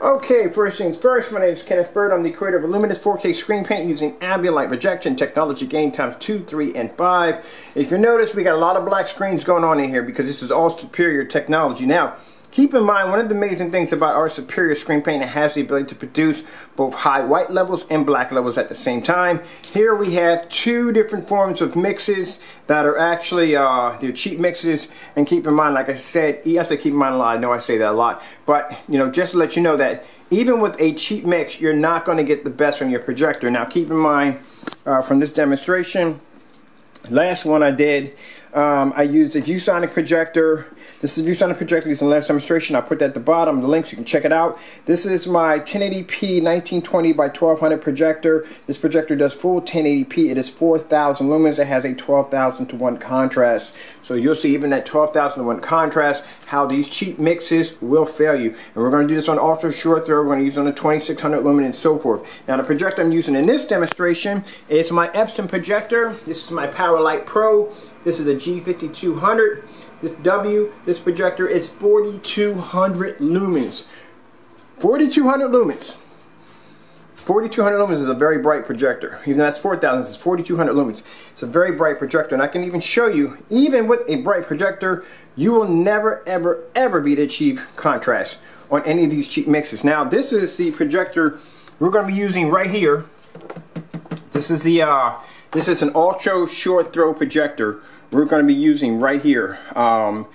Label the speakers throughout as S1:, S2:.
S1: Okay, first things first, my name is Kenneth Bird. I'm the creator of a Luminous 4K screen paint using ambient light projection technology gain times 2, 3, and 5. If you notice, we got a lot of black screens going on in here because this is all superior technology. Now, keep in mind, one of the amazing things about our superior screen paint, it has the ability to produce both high white levels and black levels at the same time. Here we have two different forms of mixes that are actually they're cheap mixes. And keep in mind, like I said, I say keep in mind a lot. I know I say that a lot, but you know, just to let you know that even with a cheap mix, you're not going to get the best from your projector. Now, keep in mind from this demonstration, last one I did, I used a ViewSonic projector. This is a ViewSonic projector using the last demonstration. I'll put that at the bottom, the links, you can check it out. This is my 1080p 1920 by 1200 projector. This projector does full 1080p. It is 4,000 lumens. It has a 12,000 to 1 contrast. So you'll see even at 12,000 to 1 contrast how these cheap mixes will fail you. And we're going to do this on ultra short throw. We're going to use it on the 2600 lumen and so forth. Now the projector I'm using in this demonstration is my EPSON projector. This is my PowerLight Pro. This is a G5200. This projector is 4,200 lumens. 4,200 lumens. 4,200 lumens is a very bright projector. Even though that's 4,000, it's 4,200 lumens. It's a very bright projector, and I can even show you, even with a bright projector, you will never, ever, ever be able to achieve contrast on any of these cheap mixes. Now, this is the projector we're going to be using right here. This is an ultra short throw projector we're going to be using right here. Our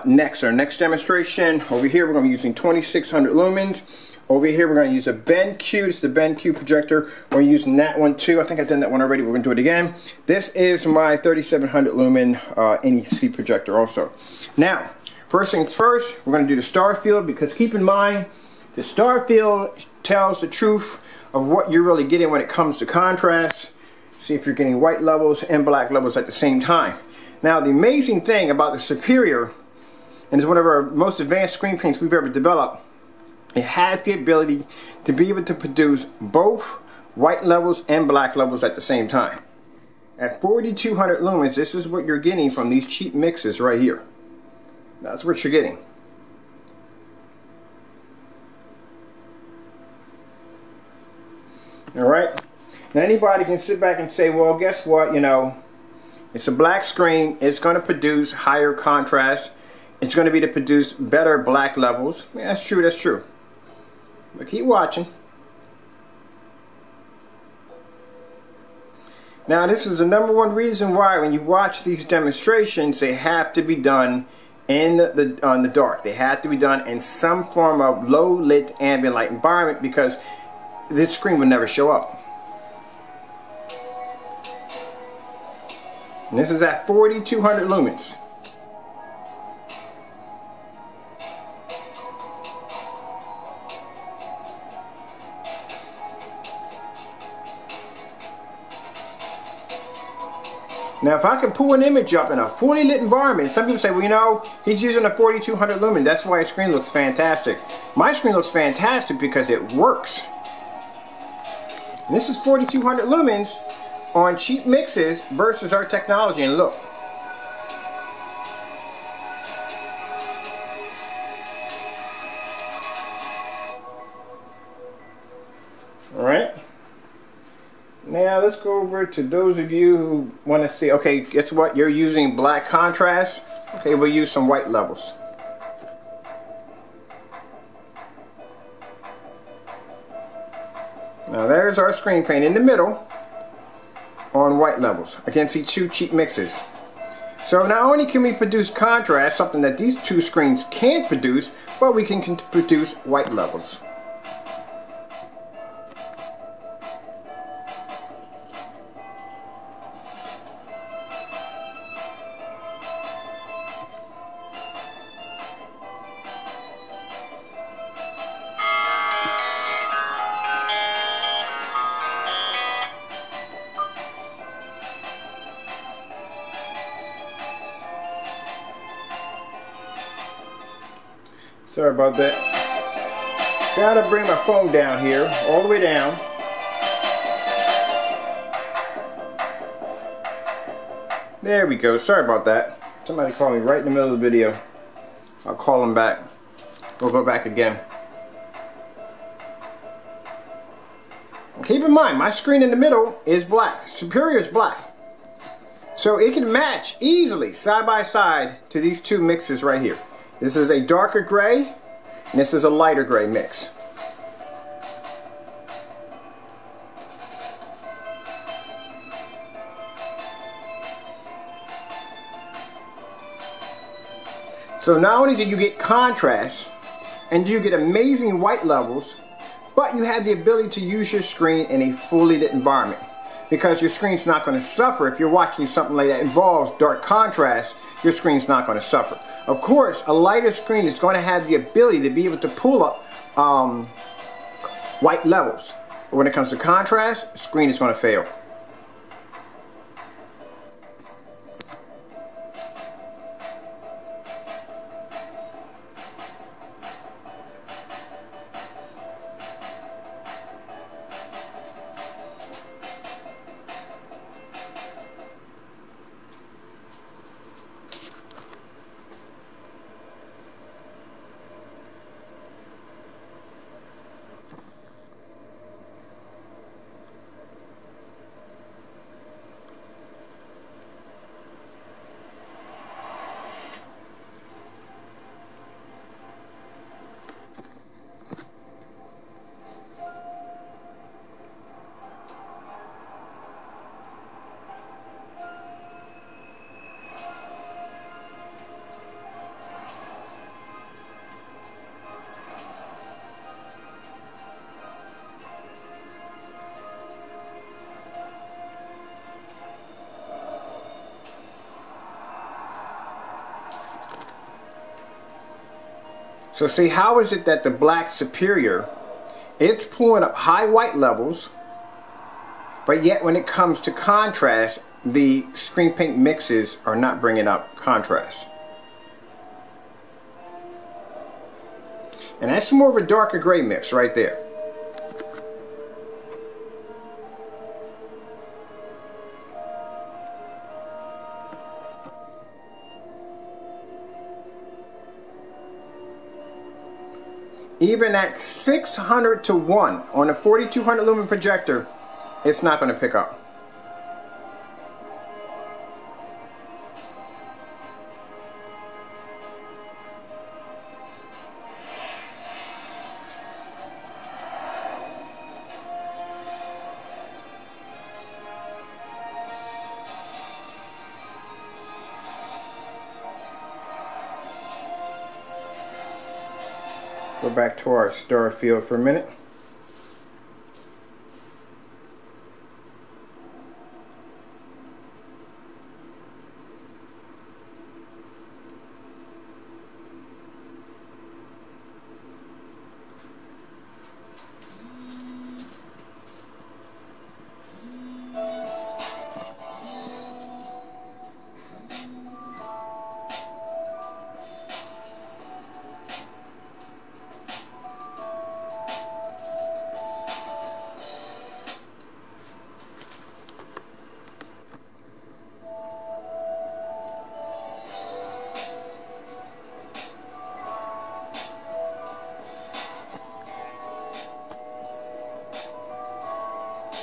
S1: next demonstration, over here we're going to be using 2600 lumens. Over here we're going to use a BenQ. This is the BenQ projector. We're using that one too. I think I've done that one already. We're going to do it again. This is my 3700 lumen NEC projector also. Now, first things first, we're going to do the star field, because keep in mind, the star field tells the truth of what you're really getting when it comes to contrast. See if you're getting white levels and black levels at the same time. Now, the amazing thing about the Superior, and it's one of our most advanced screen paints we've ever developed, it has the ability to be able to produce both white levels and black levels at the same time. At 4,200 lumens, this is what you're getting from these cheap mixes right here. That's what you're getting. Alright? Now anybody can sit back and say, well, guess what, you know, it's a black screen, it's going to produce higher contrast, it's going to be to produce better black levels. Yeah, that's true, that's true. But keep watching. Now this is the #1 reason why when you watch these demonstrations, they have to be done in the dark. They have to be done in some form of low lit ambient light environment, because this screen will never show up. And this is at 4,200 lumens. Now, if I can pull an image up in a fully lit environment, some people say, well, you know, he's using a 4,200 lumen. That's why his screen looks fantastic. My screen looks fantastic because it works. And this is 4,200 lumens on cheap mixes versus our technology, and look. Alright. Now let's go over to those of you who want to see, okay, guess what? You're using black contrast. Okay, we'll use some white levels. Now there's our screen paint in the middle on white levels against these two cheap mixes. So not only can we produce contrast, something that these two screens can't produce, but we can produce white levels. Sorry about that. Gotta bring my phone down here, all the way down. There we go. Sorry about that. Somebody called me right in the middle of the video. I'll call them back. We'll go back again. Keep in mind, my screen in the middle is black. Superior is black. So it can match easily side by side to these two mixes right here. This is a darker gray and this is a lighter gray mix. So not only did you get contrast and you get amazing white levels, but you have the ability to use your screen in a fully lit environment, because your screen's not going to suffer. If you're watching something like that involves dark contrast, your screen's not going to suffer. Of course, a lighter screen is going to have the ability to be able to pull up white levels. But when it comes to contrast, the screen is going to fail. So see, how is it that the black superior, it's pulling up high white levels, but yet when it comes to contrast, the screen paint mixes are not bringing up contrast? And that's more of a darker gray mix right there. Even at 600 to 1 on a 4200 lumen projector, it's not going to pick up. Go back to our star field for a minute.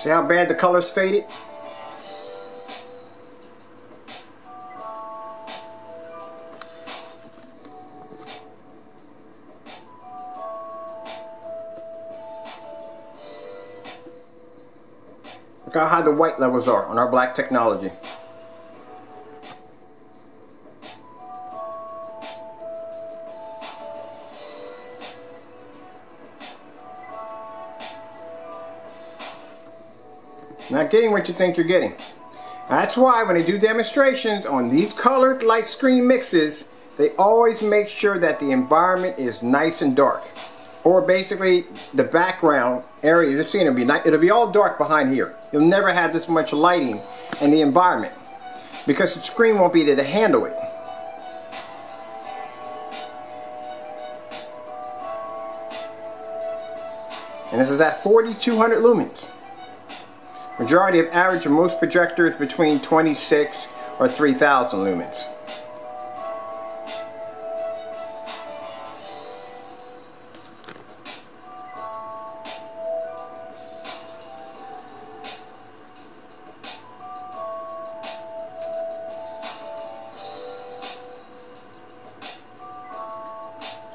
S1: See how bad the color's faded? Look how high the white levels are on our black technology. Not getting what you think you're getting. That's why when they do demonstrations on these colored light screen mixes, they always make sure that the environment is nice and dark. Or basically the background area you're seeing, it'll be all dark behind here. You'll never have this much lighting in the environment because the screen won't be able to handle it. And this is at 4200 lumens. Majority of average of most projectors between 26 or 3000 lumens.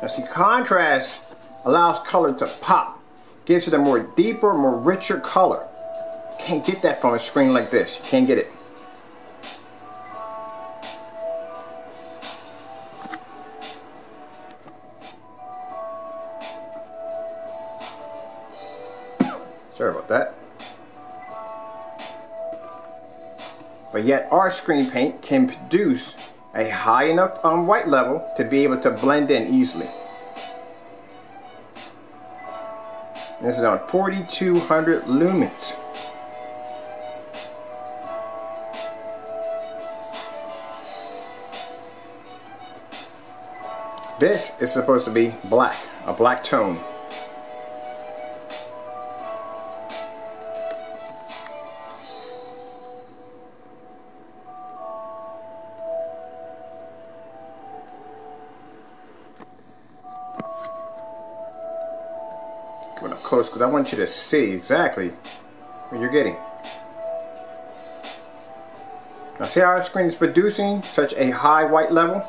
S1: Now see, contrast allows color to pop, gives it a more deeper, more richer color. Can't get that from a screen like this. You can't get it. Sorry about that. But yet our screen paint can produce a high enough white level to be able to blend in easily. This is on 4200 lumens. This is supposed to be black, a black tone. Going up close because I want you to see exactly what you're getting. Now see how our screen is producing such a high white level?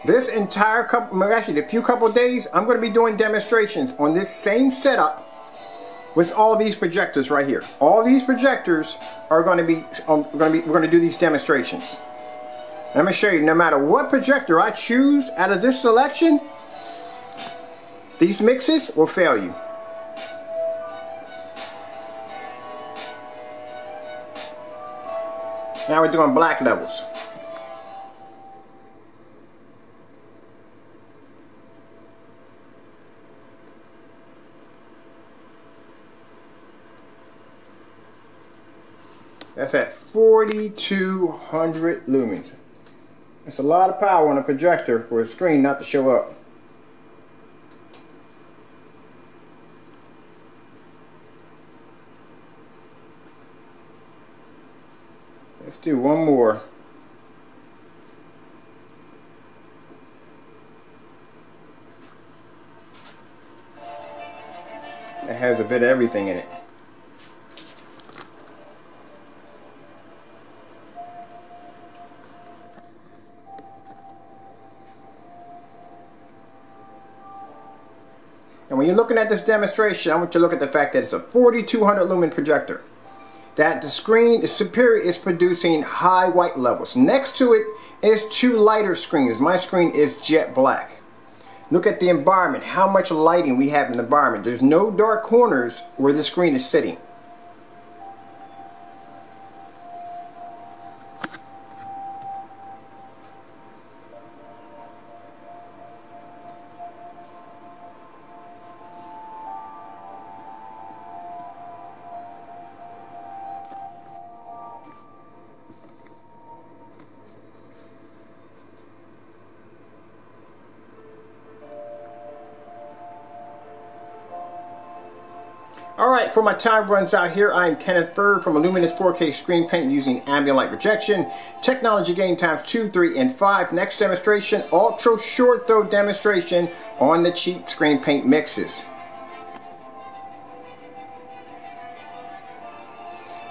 S1: This entire actually a few couple days, I'm going to be doing demonstrations on this same setup with all these projectors right here. All these projectors are going to be, we're going to do these demonstrations. And I'm going to show you, no matter what projector I choose out of this selection, these mixes will fail you. Now we're doing black levels. That's at 4200 lumens. That's a lot of power on a projector for a screen not to show up. Let's do one more. It has a bit of everything in it. And when you're looking at this demonstration, I want you to look at the fact that it's a 4200 lumen projector. That the screen, the superior, is producing high white levels. Next to it is two lighter screens. My screen is jet black. Look at the environment, how much lighting we have in the environment. There's no dark corners where the screen is sitting. Alright, for my time runs out here, I am Kenneth Bird from Luminous 4K screen paint using ambient light rejection. Technology gain times 2, 3, and 5. Next demonstration, ultra short throw demonstration on the cheap screen paint mixes.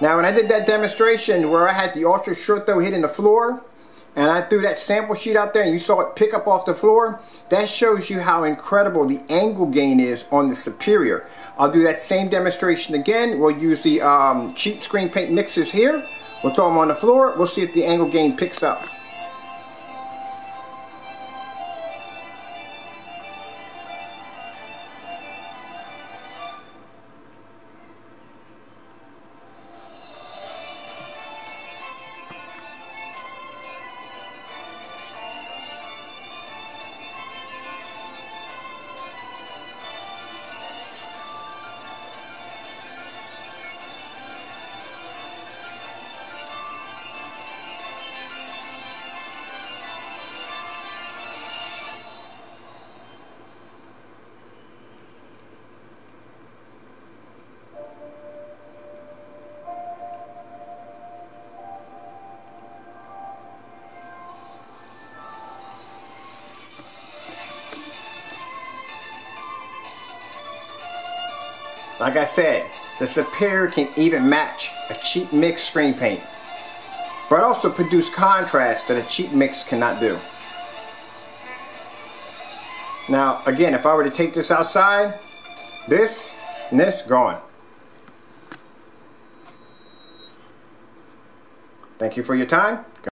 S1: Now when I did that demonstration where I had the ultra short throw hitting the floor, and I threw that sample sheet out there and you saw it pick up off the floor, that shows you how incredible the angle gain is on the superior. I'll do that same demonstration again. We'll use the cheap screen paint mixes here. We'll throw them on the floor. We'll see if the angle gain picks up. Like I said, the superior can even match a cheap mixed screen paint. but also produce contrast that a cheap mix cannot do. Now again, if I were to take this outside, this and this, gone. Thank you for your time.